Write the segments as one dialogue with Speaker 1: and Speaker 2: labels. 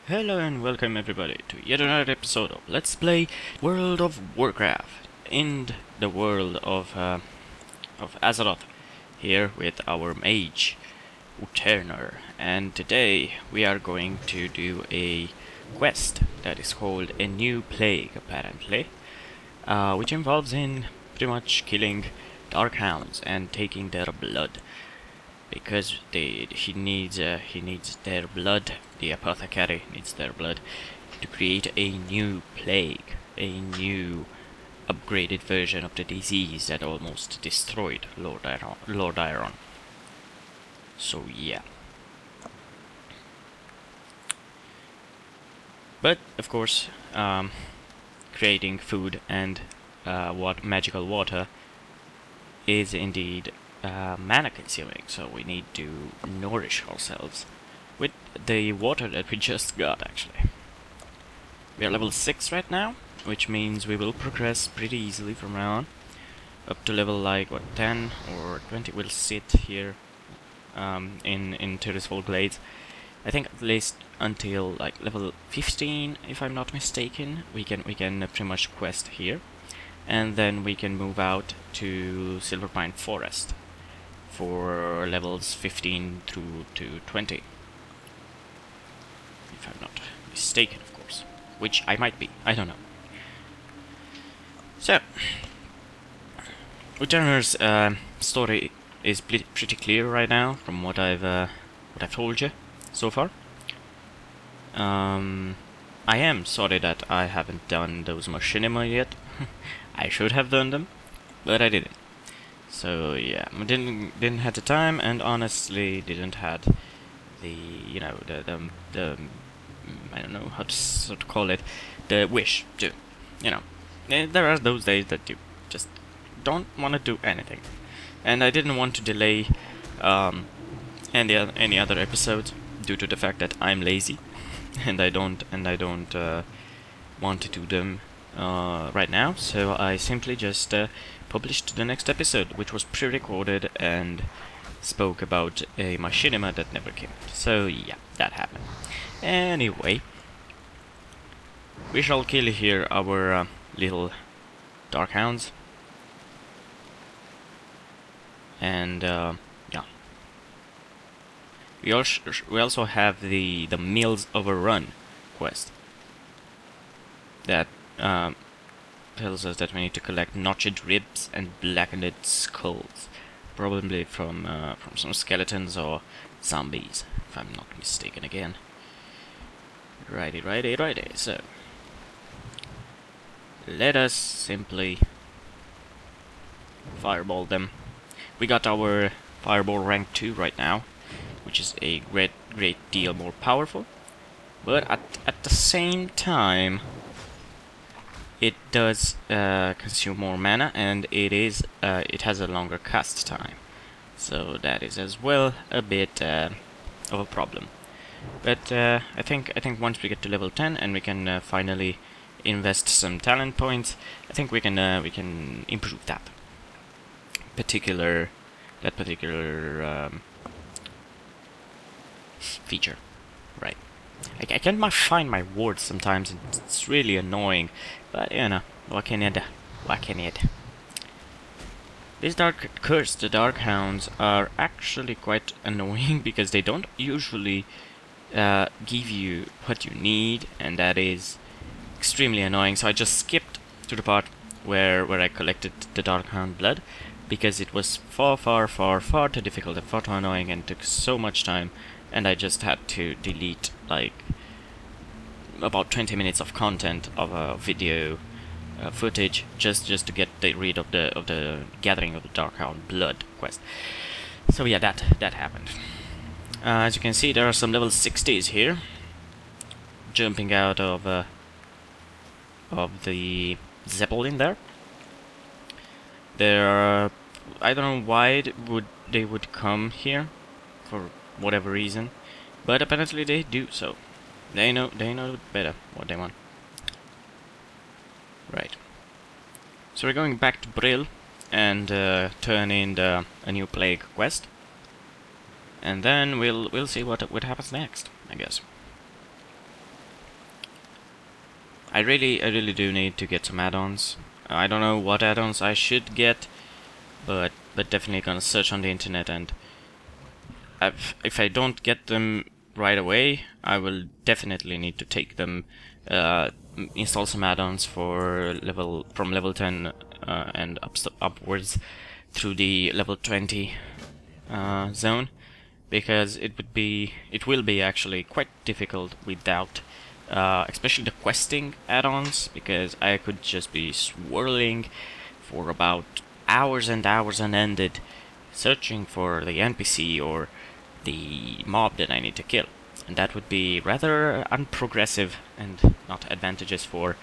Speaker 1: Hello and welcome everybody to yet another episode of Let's Play World of Warcraft in the world of Azeroth, here with our mage Uterner, and today we are going to do a quest that is called a new Pleague, apparently, which involves in pretty much killing dark hounds and taking their blood. Because he needs their blood. The apothecary needs their blood to create a new plague, a new upgraded version of the disease that almost destroyed Lord Iron. So yeah. But of course, creating food and magical water is indeed mana consuming, so we need to nourish ourselves with the water that we just got. Actually, we are level 6 right now, which means we will progress pretty easily from now on up to level like what, 10 or 20. We'll sit here in Tirisful Glades, I think, at least until like level 15, if I'm not mistaken. We can pretty much quest here, and then we can move out to Silverpine Forest for levels 15 through to 20. If I'm not mistaken, of course. Which I might be, I don't know. So, Uterner's story is pretty clear right now from what I've told you so far. I am sorry that I haven't done those machinima yet. I should have done them, but I didn't. So yeah, I didn't have the time, and honestly didn't had the the I don't know how to call it, the wish to, there are those days that you just don't want to do anything, and I didn't want to delay any other episodes due to the fact that I'm lazy and I don't want to do them right now, so I simply just published the next episode, which was pre-recorded and spoke about a machinima that never came out. So yeah, that happened. Anyway, we shall kill here our little dark hounds, and yeah, we also have the Mills Overrun quest that tells us that we need to collect notched ribs and blackened skulls, probably from some skeletons or zombies, if I'm not mistaken again. Righty. So let us simply fireball them. We got our fireball rank 2 right now, which is a great deal more powerful, but at the same time it does consume more mana, and it has a longer cast time, so that is as well a bit of a problem. But I think once we get to level 10 and we can finally invest some talent points, I think we can improve that particular feature, right? I can't find my words sometimes, and it's really annoying, but what can you do? These the dark hounds are actually quite annoying because they don't usually give you what you need, and that is extremely annoying. So I just skipped to the part where I collected the dark hound blood, because it was far too difficult and far too annoying and took so much time, and I just had to delete like about 20 minutes of content of video footage just to get rid of the gathering of the dark hound blood quest. So yeah, that happened. As you can see, there are some level 60s here jumping out of the Zeppelin there. There are, I don't know why they would come here for whatever reason, but apparently they do. So they know better what they want. Right. So we're going back to Brill and turn in a new Plague quest, and then we'll see what happens next, I guess. I really do need to get some add-ons. I don't know what add-ons I should get, but definitely gonna search on the internet, and if I don't get them right away, I will definitely need to take them, install some add-ons for from level 10 and upwards through the level 20 zone, because it will be actually quite difficult without especially the questing add-ons, because I could just be swirling for about hours and hours unended searching for the NPC or the mob that I need to kill, and that would be rather unprogressive and not advantageous for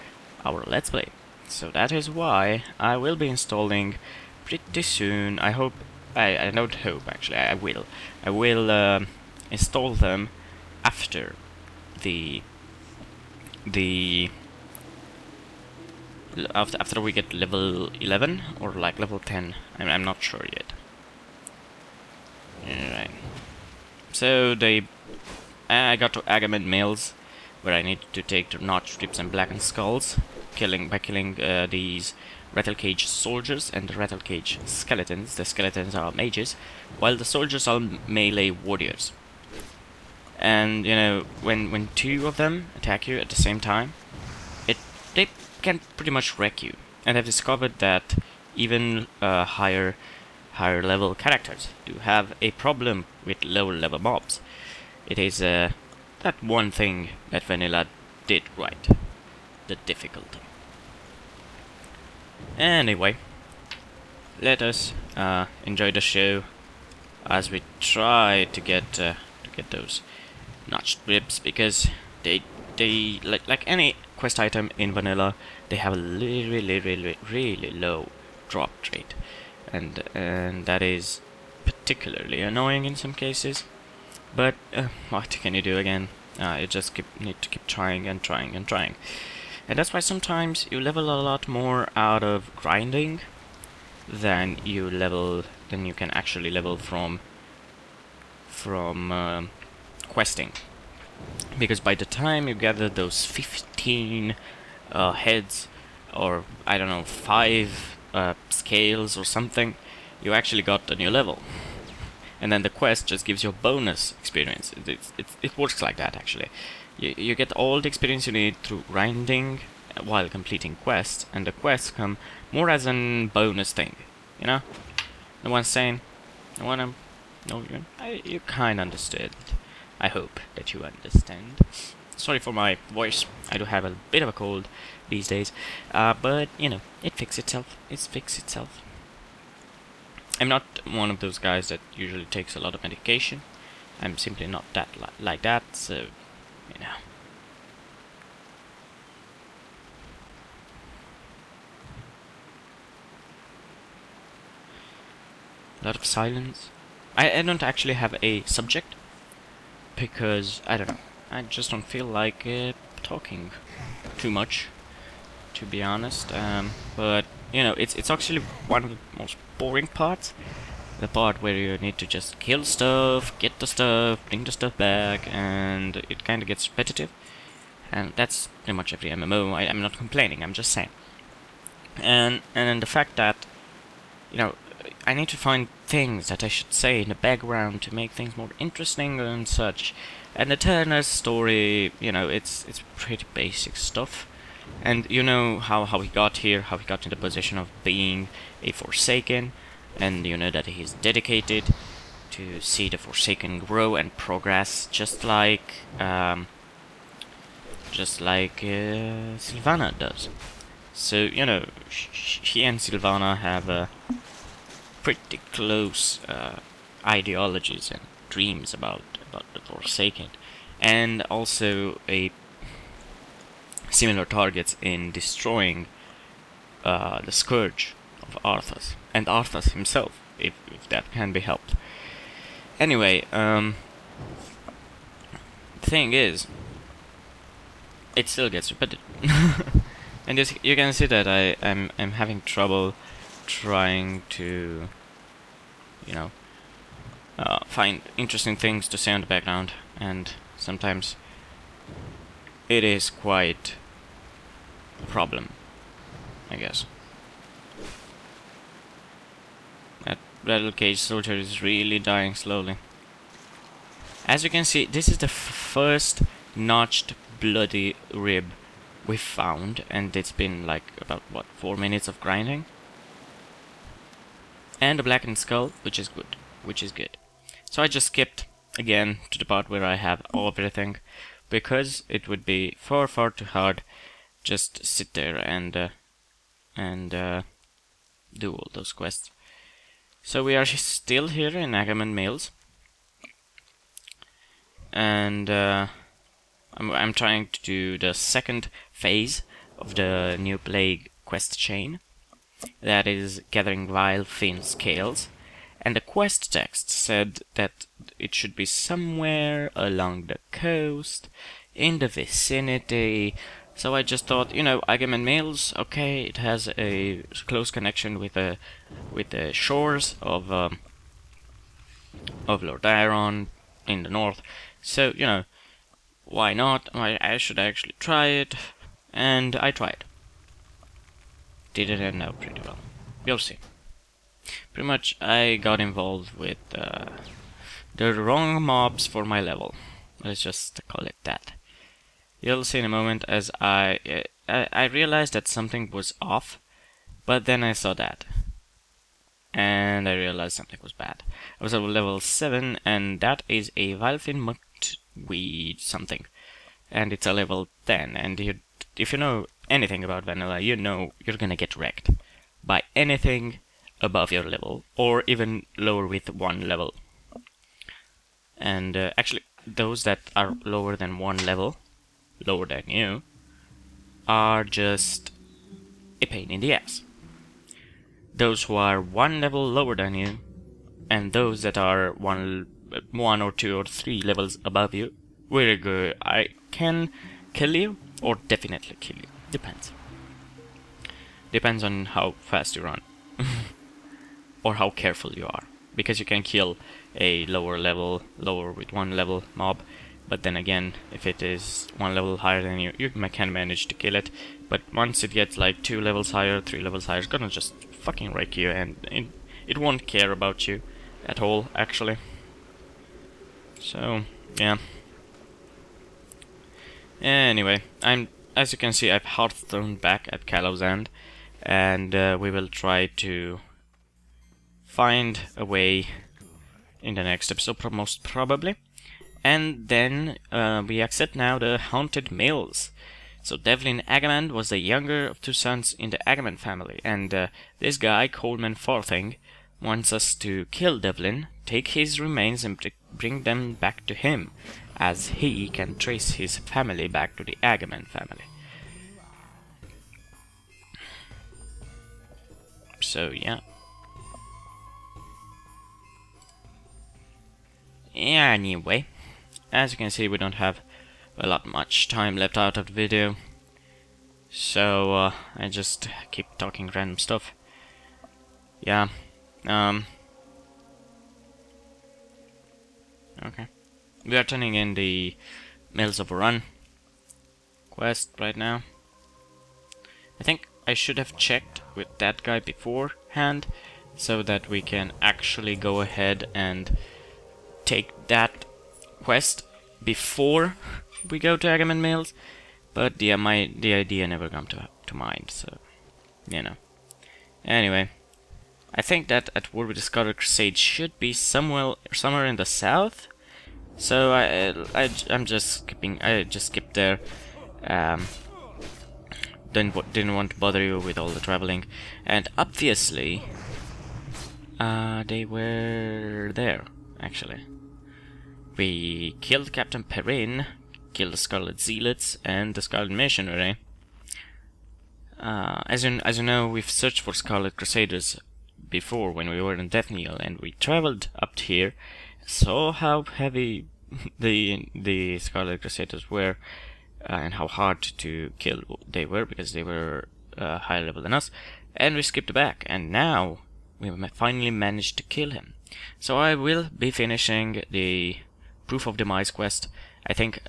Speaker 1: our Let's Play. So that is why I will be installing pretty soon. I hope, I don't hope actually, I will install them after after we get level 11 or like level 10. I'm not sure yet. Alright. So I got to Agamemnon Mills, where I need to take the notch strips and blackened skulls, by killing these rattle cage soldiers and the rattle cage skeletons. The skeletons are mages, while the soldiers are melee warriors. And you know, when two of them attack you at the same time, they can pretty much wreck you. And I've discovered that even higher level characters do have a problem with lower level mobs. It is that one thing that vanilla did right: the difficulty. Anyway, let us enjoy the show as we try to get those notched ribs, because they like any quest item in vanilla, they have a really low drop rate, and that is particularly annoying in some cases. But what can you do again? You just need to keep trying and trying and trying. And that's why sometimes you level a lot more out of grinding than you can actually level from questing. Because by the time you gather those 15 heads, or I don't know, 5 scales or something, you actually got a new level. And then the quest just gives you a bonus experience. It works like that, actually. You get all the experience you need through grinding while completing quests, and the quests come more as a bonus thing, you know? No one's saying, you kind of understood. I hope that you understand. Sorry for my voice. I do have a bit of a cold these days, but you know, it fixes itself. I'm not one of those guys that usually takes a lot of medication. I'm simply not that like that, so you know. A lot of silence. I don't actually have a subject, because I don't know, I just don't feel like talking too much, to be honest. But you know, it's actually one of the most boring parts. The part where you need to just kill stuff, get the stuff, bring the stuff back, and it kind of gets repetitive. And that's pretty much every MMO. I'm not complaining, I'm just saying. And then the fact that, you know, I need to find things that I should say in the background to make things more interesting and such. And the Turner's story, you know, it's pretty basic stuff. And you know how he got here, how he got in the position of being a Forsaken, and you know that he's dedicated to see the Forsaken grow and progress, just like Sylvana does. So you know, he and Sylvana have a pretty close ideologies and dreams about the Forsaken, and also a similar targets in destroying the Scourge of Arthas, and Arthas himself, if that can be helped. Anyway, the thing is, it still gets repetitive. And you can see that I'm having trouble trying to, you know, find interesting things to say in the background, and sometimes it is quite problem, I guess. That rattle cage soldier is really dying slowly. As you can see, this is the first notched bloody rib we found, and it's been like about what, 4 minutes of grinding. And a blackened skull, which is good. So I just skipped again to the part where I have everything, because it would be far too hard just sit there and do all those quests. So we are still here in Agamemnon Mills, and I'm trying to do the second phase of the new Pleague quest chain. That is gathering vile fin scales, and the quest text said that it should be somewhere along the coast, in the vicinity. So I just thought, you know, Agamemnon Mills, okay, it has a close connection with the shores of Lord Azeroth in the north. So, you know, why not? I should actually try it, and I tried. Did it end out pretty well. You'll see. Pretty much, I got involved with the wrong mobs for my level. Let's just call it that. You'll see in a moment as I realized that something was off, but then I saw that, and I realized something was bad. I was at level 7, and that is a Vilefin Muttweed something, and it's a level 10. And if you know anything about vanilla, you know you're gonna get wrecked by anything above your level, or even lower with 1 level. And actually, those that are lower than 1 level, lower than you, are just a pain in the ass. Those who are 1 level lower than you, and those that are one or 2 or 3 levels above you, very good. I can kill you, or definitely kill you. Depends. Depends on how fast you run. Or how careful you are. Because you can kill a lower with 1 level mob, but then again, if it is 1 level higher than you, you can manage to kill it. But once it gets like 2 levels higher, 3 levels higher, it's gonna just fucking wreck you, and it won't care about you at all, actually. So, yeah. Anyway, as you can see, I've Hearthstone back at Callow's End, and we will try to find a way in the next episode, most probably. And then we accept now the Haunted Mills. So Devlin Agamemnon was the younger of 2 sons in the Agamemnon family, and this guy, Coleman Farthing, wants us to kill Devlin, take his remains and bring them back to him, as he can trace his family back to the Agamemnon family. So yeah. Anyway, as you can see, we don't have much time left out of the video, so I just keep talking random stuff. Yeah. Okay. We are turning in the Mills Overrun quest right now. I think I should have checked with that guy beforehand, so that we can actually go ahead and take that quest before we go to Agamemnon Mills. But yeah, the idea never come to mind, so you know. Anyway, I think that at War with the Scarlet Crusade should be somewhere in the south. So I'm just skipping. I just skipped there. Didn't want to bother you with all the traveling, and obviously they were there actually. We killed Captain Perrin, killed the Scarlet Zealots and the Scarlet Missionary. As you know, we've searched for Scarlet Crusaders before when we were in Deathneal, and we traveled up here, saw how heavy the Scarlet Crusaders were, and how hard to kill they were, because they were higher level than us, and we skipped back, and now we finally managed to kill him. So I will be finishing the Proof of Demise quest. I think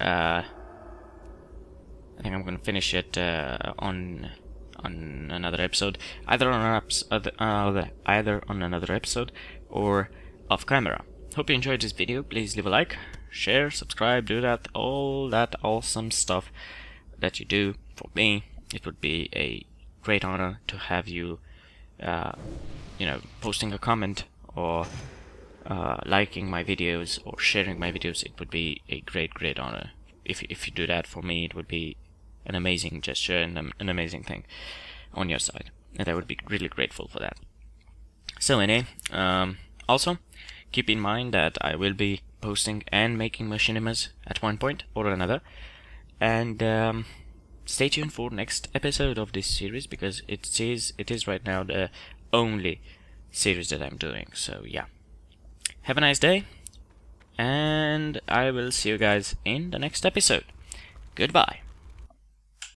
Speaker 1: think I'm gonna finish it on another episode, either on another episode or off camera. Hope you enjoyed this video. Please leave a like, share, subscribe, do that, all that awesome stuff that you do for me. It would be a great honor to have you, you know, posting a comment or liking my videos or sharing my videos. It would be a great honor. If you do that for me, it would be an amazing gesture and an amazing thing on your side, and I would be really grateful for that. So anyway, also keep in mind that I will be posting and making machinimas at one point or another, and stay tuned for next episode of this series, because it is right now the only series that I'm doing. So yeah, have a nice day, and I will see you guys in the next episode. Goodbye.